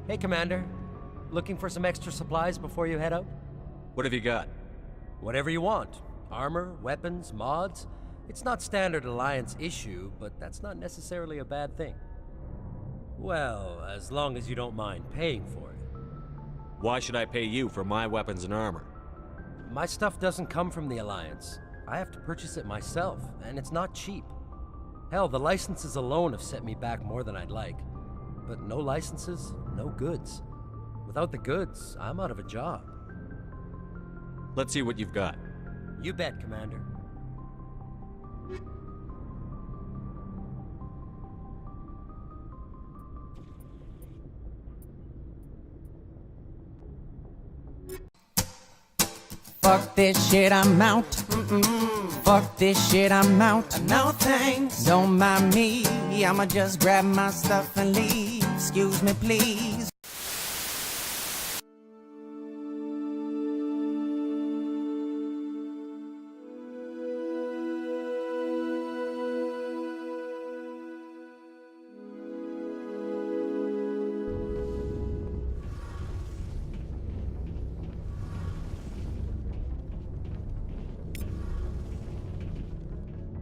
Hey, Commander. Looking for some extra supplies before you head out? What have you got? Whatever you want. Armor, weapons, mods. It's not standard Alliance issue, but that's not necessarily a bad thing. Well, as long as you don't mind paying for it. Why should I pay you for my weapons and armor? My stuff doesn't come from the Alliance. I have to purchase it myself, and it's not cheap. Hell, the licenses alone have set me back more than I'd like. But no licenses, no goods. Without the goods, I'm out of a job. Let's see what you've got. You bet, Commander. Fuck this shit, I'm out. Fuck this shit, I'm out. No thanks. Don't mind me, I'ma just grab my stuff and leave. Excuse me, please.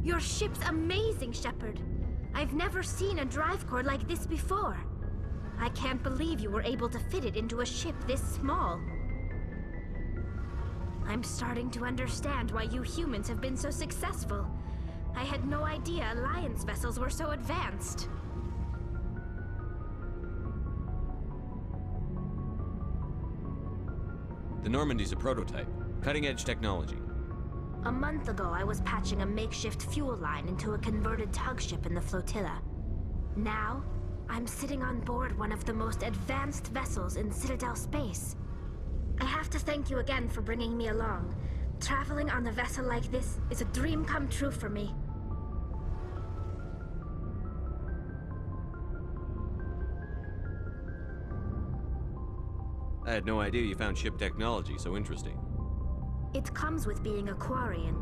Your ship's amazing, Shepard. I've never seen a drive core like this before. I can't believe you were able to fit it into a ship this small. I'm starting to understand why you humans have been so successful. I had no idea Alliance vessels were so advanced. The Normandy's a prototype. Cutting-edge technology. A month ago, I was patching a makeshift fuel line into a converted tug ship in the flotilla. Now, I'm sitting on board one of the most advanced vessels in Citadel space. I have to thank you again for bringing me along. Traveling on a vessel like this is a dream come true for me. I had no idea you found ship technology so interesting. It comes with being a Quarian.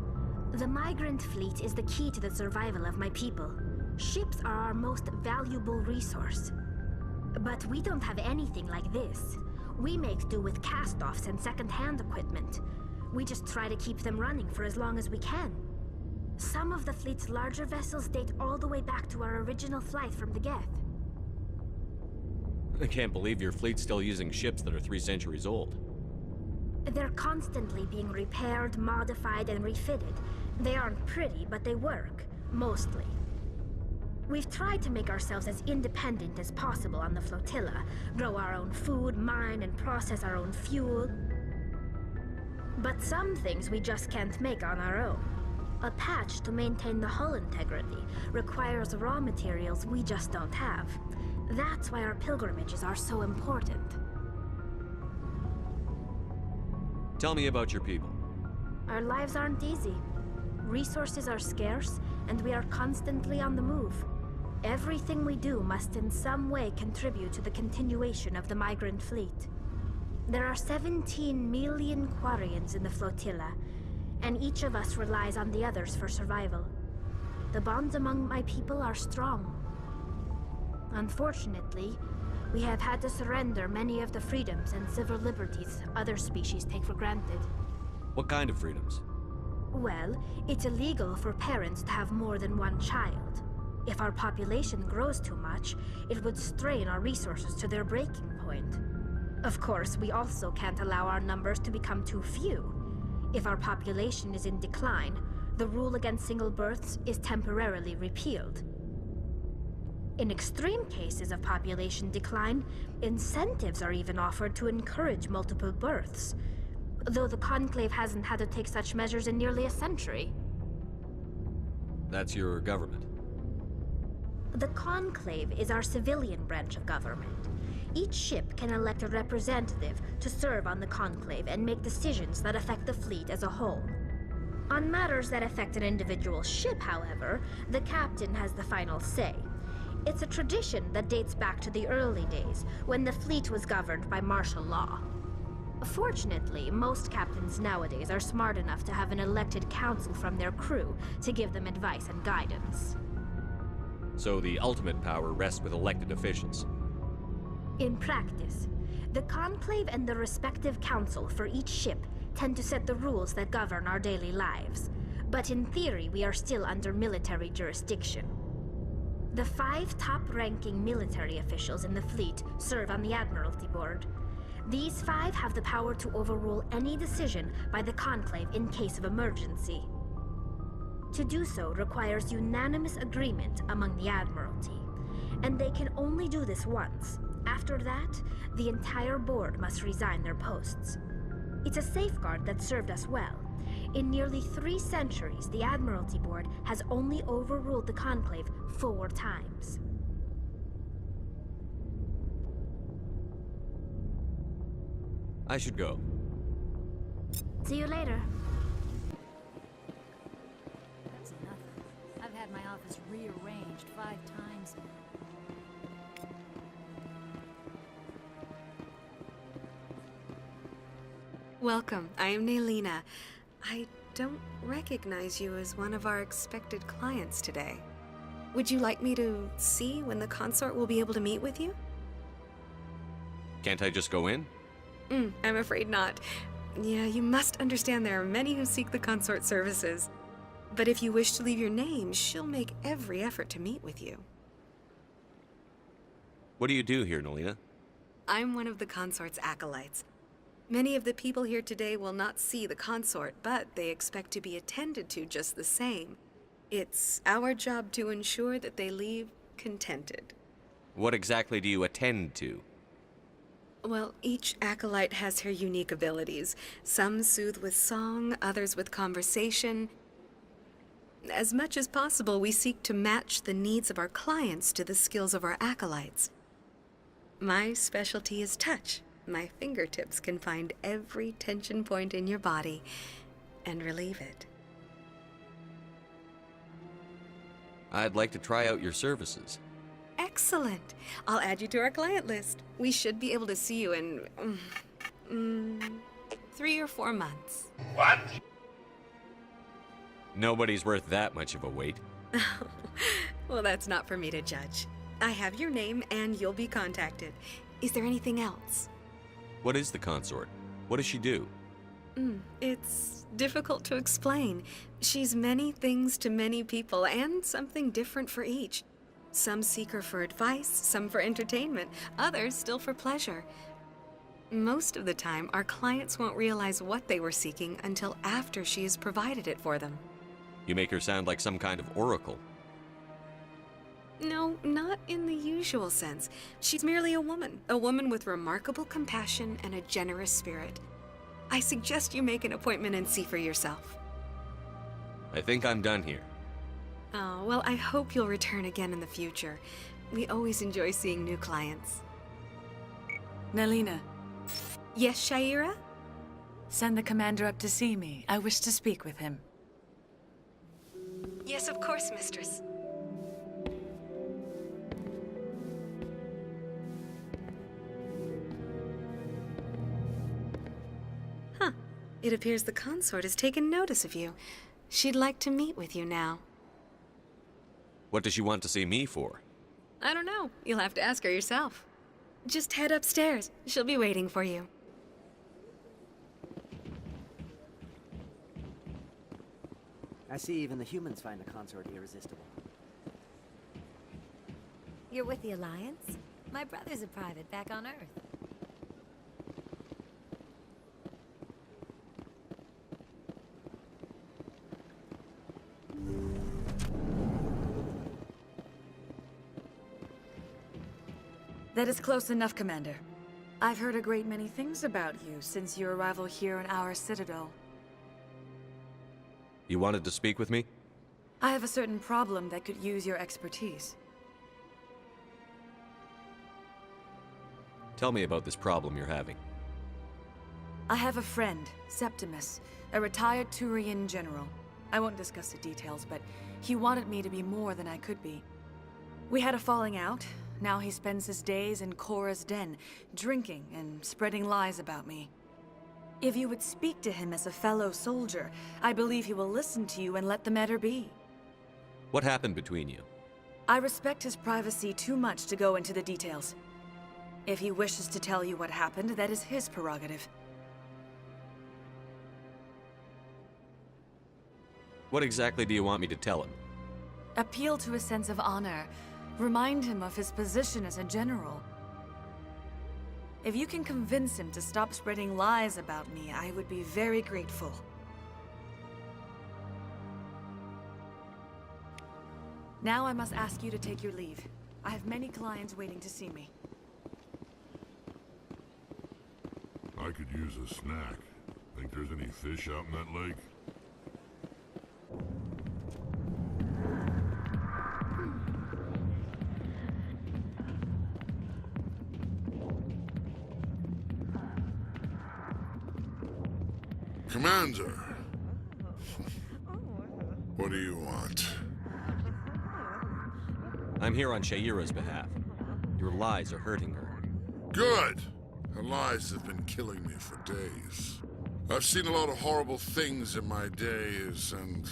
The migrant fleet is the key to the survival of my people. Ships are our most valuable resource. But we don't have anything like this. We make do with cast-offs and second-hand equipment. We just try to keep them running for as long as we can. Some of the fleet's larger vessels date all the way back to our original flight from the Geth. I can't believe your fleet's still using ships that are 3 centuries old. They're constantly being repaired, modified, and refitted. They aren't pretty, but they work. Mostly. We've tried to make ourselves as independent as possible on the flotilla. Grow our own food, mine, and process our own fuel. But some things we just can't make on our own. A patch to maintain the hull integrity requires raw materials we just don't have. That's why our pilgrimages are so important. Tell me about your people. Our lives aren't easy. Resources are scarce, and we are constantly on the move. Everything we do must in some way contribute to the continuation of the migrant fleet. There are 17 million Quarians in the flotilla, and each of us relies on the others for survival. The bonds among my people are strong. Unfortunately, we have had to surrender many of the freedoms and civil liberties other species take for granted. What kind of freedoms? Well, it's illegal for parents to have more than one child. If our population grows too much, it would strain our resources to their breaking point. Of course, we also can't allow our numbers to become too few. If our population is in decline, the rule against single births is temporarily repealed. In extreme cases of population decline, incentives are even offered to encourage multiple births, though the Conclave hasn't had to take such measures in nearly a century. That's your government. The Conclave is our civilian branch of government. Each ship can elect a representative to serve on the Conclave and make decisions that affect the fleet as a whole. On matters that affect an individual ship, however, the captain has the final say. It's a tradition that dates back to the early days, when the fleet was governed by martial law. Fortunately, most captains nowadays are smart enough to have an elected council from their crew to give them advice and guidance. So the ultimate power rests with elected officials. In practice, the Conclave and the respective council for each ship tend to set the rules that govern our daily lives. But in theory, we are still under military jurisdiction. The 5 top-ranking military officials in the fleet serve on the Admiralty Board. These 5 have the power to overrule any decision by the Conclave in case of emergency. To do so requires unanimous agreement among the Admiralty, and they can only do this once. After that, the entire board must resign their posts. It's a safeguard that served us well. In nearly 3 centuries, the Admiralty Board has only overruled the Conclave 4 times. I should go. See you later. That's nothing. I've had my office rearranged 5 times. Welcome. I am Nelina. I don't recognize you as one of our expected clients today. Would you like me to see when the consort will be able to meet with you? Can't I just go in? I'm afraid not. Yeah, you must understand there are many who seek the consort services. But if you wish to leave your name, she'll make every effort to meet with you. What do you do here, Nelina? I'm one of the consort's acolytes. Many of the people here today will not see the consort, but they expect to be attended to just the same. It's our job to ensure that they leave contented. What exactly do you attend to? Well, each acolyte has her unique abilities. Some soothe with song, others with conversation. As much as possible, we seek to match the needs of our clients to the skills of our acolytes. My specialty is touch. My fingertips can find every tension point in your body and relieve it. I'd like to try out your services. Excellent. I'll add you to our client list. We should be able to see you in 3 or 4 months. What? Nobody's worth that much of a wait. Well, that's not for me to judge. I have your name and you'll be contacted. Is there anything else? What is the consort? What does she do? It's difficult to explain. She's many things to many people, and something different for each. Some seek her for advice, some for entertainment, others still for pleasure. Most of the time, our clients won't realize what they were seeking until after she has provided it for them. You make her sound like some kind of oracle. No, not in the usual sense. She's merely a woman with remarkable compassion and a generous spirit. I suggest you make an appointment and see for yourself. I think I'm done here. Oh, well, I hope you'll return again in the future. We always enjoy seeing new clients. Nelina, Yes, Shaira? send the commander up to see me. I wish to speak with him. Yes, of course, mistress. Huh. It appears the consort has taken notice of you. She'd like to meet with you now. What does she want to see me for? I don't know. You'll have to ask her yourself. Just head upstairs. She'll be waiting for you. I see even the humans find the consort irresistible. You're with the Alliance? My brother's a private back on Earth. That is close enough, Commander. I've heard a great many things about you since your arrival here in our citadel. You wanted to speak with me? I have a certain problem that could use your expertise. Tell me about this problem you're having. I have a friend, Septimus, a retired Turian general. I won't discuss the details, but he wanted me to be more than I could be. We had a falling out. Now he spends his days in Korra's den, drinking and spreading lies about me. If you would speak to him as a fellow soldier, I believe he will listen to you and let the matter be. What happened between you? I respect his privacy too much to go into the details. If he wishes to tell you what happened, that is his prerogative. What exactly do you want me to tell him? Appeal to his sense of honor. Remind him of his position as a general. If you can convince him to stop spreading lies about me, I would be very grateful. Now I must ask you to take your leave. I have many clients waiting to see me. I could use a snack. Think there's any fish out in that lake? Commander! What do you want? I'm here on Shaira's behalf. Your lies are hurting her. Good! Her lies have been killing me for days. I've seen a lot of horrible things in my days, and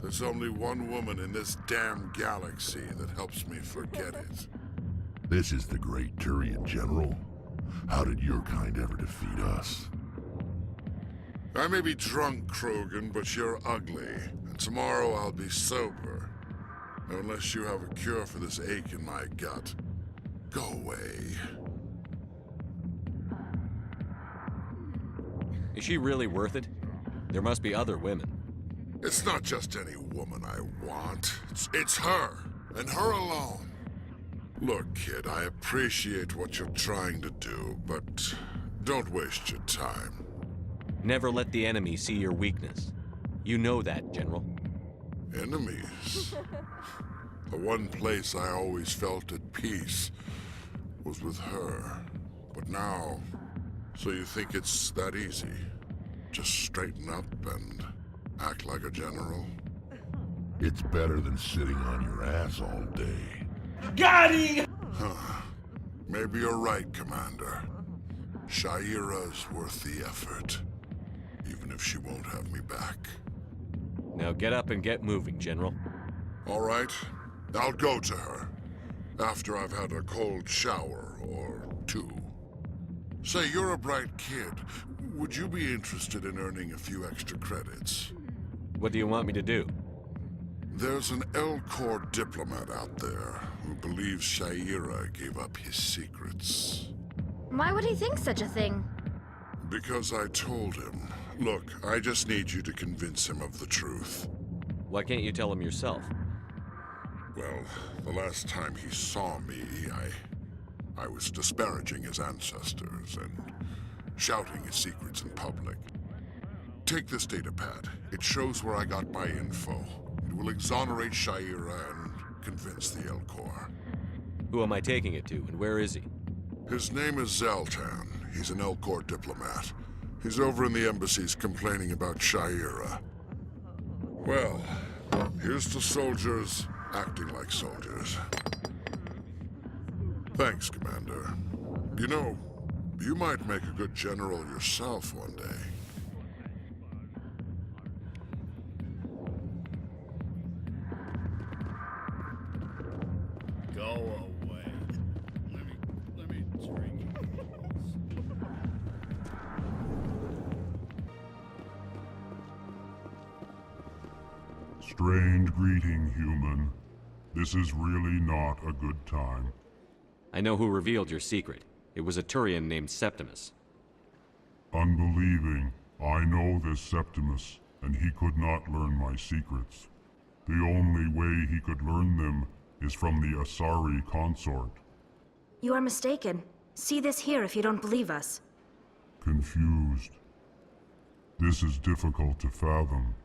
there's only one woman in this damn galaxy that helps me forget it. This is the great Turian General. How did your kind ever defeat us? I may be drunk, Krogan, but you're ugly. And tomorrow I'll be sober. Unless you have a cure for this ache in my gut. Go away. Is she really worth it? There must be other women. It's not just any woman I want. It's her, and her alone. Look, kid, I appreciate what you're trying to do, but don't waste your time. Never let the enemy see your weakness. You know that, General. Enemies? The one place I always felt at peace was with her. But now, so you think it's that easy? Just straighten up and act like a general? It's better than sitting on your ass all day. Got him! Huh. Maybe you're right, Commander. Shaira's worth the effort. Even if she won't have me back. Now get up and get moving, General. All right. I'll go to her. After I've had a cold shower or two. Say, you're a bright kid. Would you be interested in earning a few extra credits? What do you want me to do? There's an Elcor diplomat out there who believes Shaira gave up his secrets. Why would he think such a thing? Because I told him. Look, I just need you to convince him of the truth. Why can't you tell him yourself? Well, the last time he saw me, I was disparaging his ancestors and shouting his secrets in public. Take this datapad. It shows where I got my info. It will exonerate Shaira and convince the Elcor. Who am I taking it to, and where is he? His name is Zaltan. He's an Elcor diplomat. He's over in the embassies complaining about Shaira. Well, here's to soldiers acting like soldiers. Thanks, Commander. You know, you might make a good general yourself one day. Go away. Let me drink. Strange greeting, human. This is really not a good time. I know who revealed your secret. It was a Turian named Septimus. Unbelieving, I know this Septimus, and he could not learn my secrets. The only way he could learn them is from the Asari consort. You are mistaken. See this here if you don't believe us. Confused. This is difficult to fathom.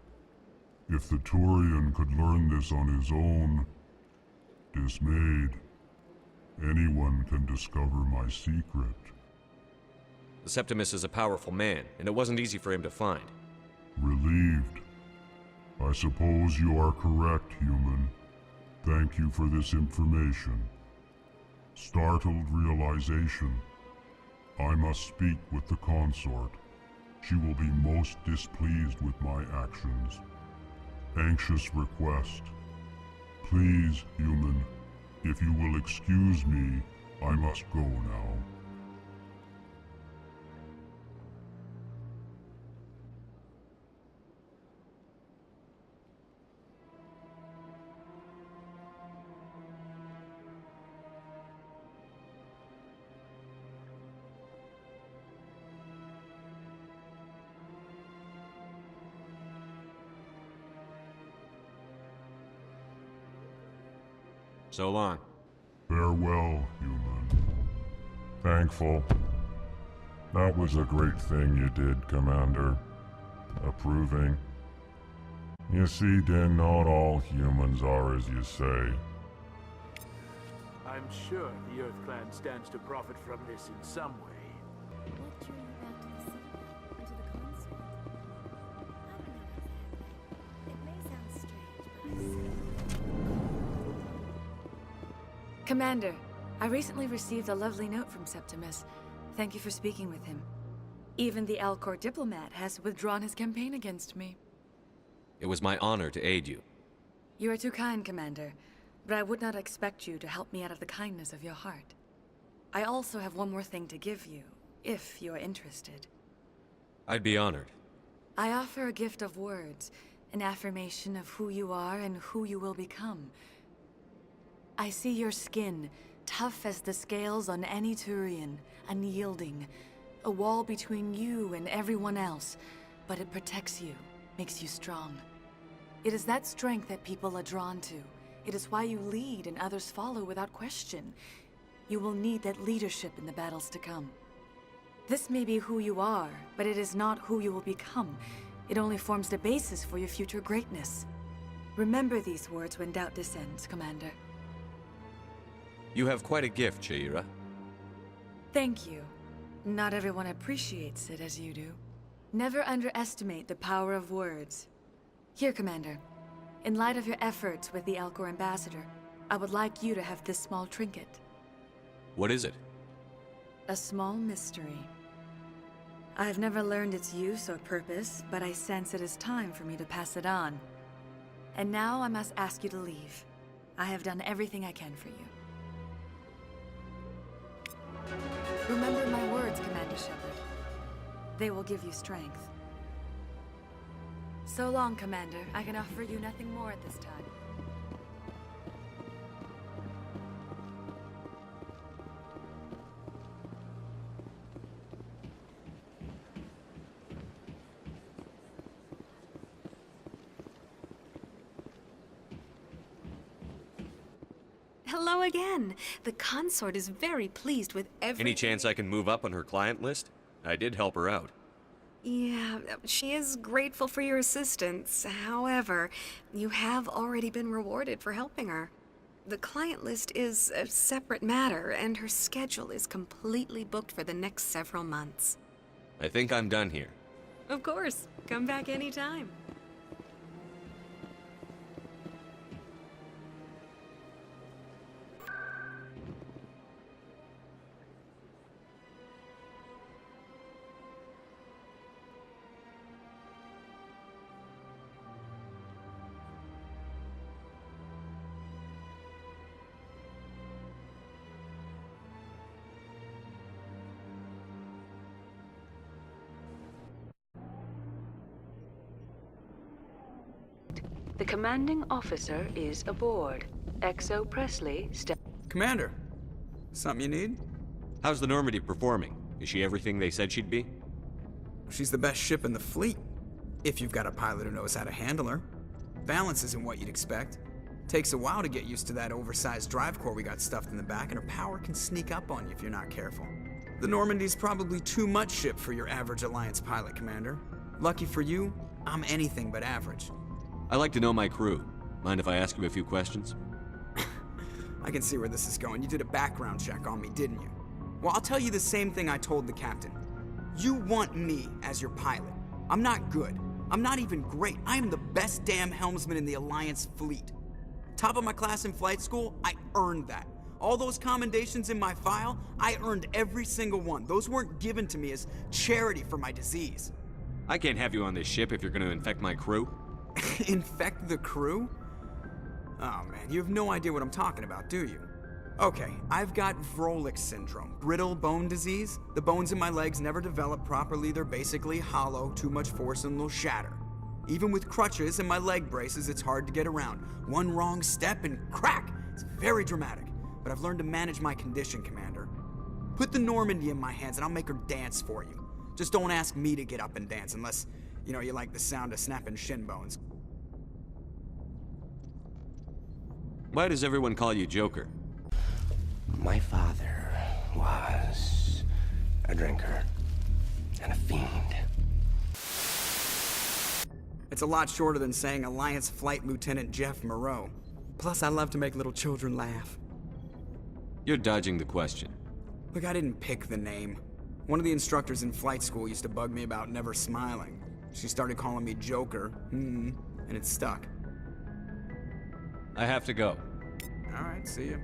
If the Turian could learn this on his own, dismayed, anyone can discover my secret. The Septimus is a powerful man, and it wasn't easy for him to find. Relieved. I suppose you are correct, human. Thank you for this information. Startled realization. I must speak with the consort. She will be most displeased with my actions. Anxious request. Please, human, if you will excuse me, I must go now. So long. Farewell, human. Thankful. That was a great thing you did, Commander. Approving. You see, Din, not all humans are as you say. I'm sure the Earth Clan stands to profit from this in some way. What drew you back to the city and to the concert? I don't know exactly. It may sound strange, but Commander, I recently received a lovely note from Septimus. Thank you for speaking with him. Even the Alcor diplomat has withdrawn his campaign against me. It was my honor to aid you. You are too kind, Commander, but I would not expect you to help me out of the kindness of your heart. I also have one more thing to give you, if you are interested. I'd be honored. I offer a gift of words, an affirmation of who you are and who you will become. I see your skin, tough as the scales on any Turian, unyielding. A wall between you and everyone else, but it protects you, makes you strong. It is that strength that people are drawn to. It is why you lead and others follow without question. You will need that leadership in the battles to come. This may be who you are, but it is not who you will become. It only forms the basis for your future greatness. Remember these words when doubt descends, Commander. You have quite a gift, Shaira. Thank you. Not everyone appreciates it as you do. Never underestimate the power of words. Here, Commander. In light of your efforts with the Alcor ambassador, I would like you to have this small trinket. What is it? A small mystery. I have never learned its use or purpose, but I sense it is time for me to pass it on. And now I must ask you to leave. I have done everything I can for you. Remember my words, Commander Shepard. They will give you strength. So long, Commander. I can offer you nothing more at this time. Hello again. The consort is very pleased with Any chance I can move up on her client list? I did help her out. Yeah, she is grateful for your assistance. However, you have already been rewarded for helping her. The client list is a separate matter, and her schedule is completely booked for the next several months. I think I'm done here. Of course. Come back anytime. The commanding officer is aboard. XO Presley, Commander, something you need? How's the Normandy performing? Is she everything they said she'd be? She's the best ship in the fleet, if you've got a pilot who knows how to handle her. Balance isn't what you'd expect. Takes a while to get used to that oversized drive core we got stuffed in the back, and her power can sneak up on you if you're not careful. The Normandy's probably too much ship for your average Alliance pilot, Commander. Lucky for you, I'm anything but average. I like to know my crew. Mind if I ask you a few questions? I can see where this is going. You did a background check on me, didn't you? Well, I'll tell you the same thing I told the captain. You want me as your pilot. I'm not good. I'm not even great. I am the best damn helmsman in the Alliance fleet. Top of my class in flight school, I earned that. All those commendations in my file, I earned every single one. Those weren't given to me as charity for my disease. I can't have you on this ship if you're going to infect my crew. Infect the crew? Oh man, you have no idea what I'm talking about, do you? Okay, I've got Vrolik syndrome, brittle bone disease. The bones in my legs never develop properly. They're basically hollow, too much force and they'll shatter. Even with crutches and my leg braces, it's hard to get around. One wrong step and crack! It's very dramatic, but I've learned to manage my condition, Commander. Put the Normandy in my hands and I'll make her dance for you. Just don't ask me to get up and dance unless, you like the sound of snapping shin bones. Why does everyone call you Joker? My father was a drinker and a fiend. It's a lot shorter than saying Alliance Flight Lieutenant Jeff Moreau. Plus, I love to make little children laugh. You're dodging the question. Look, I didn't pick the name. One of the instructors in flight school used to bug me about never smiling. She started calling me Joker, and it stuck. I have to go. All right, see ya.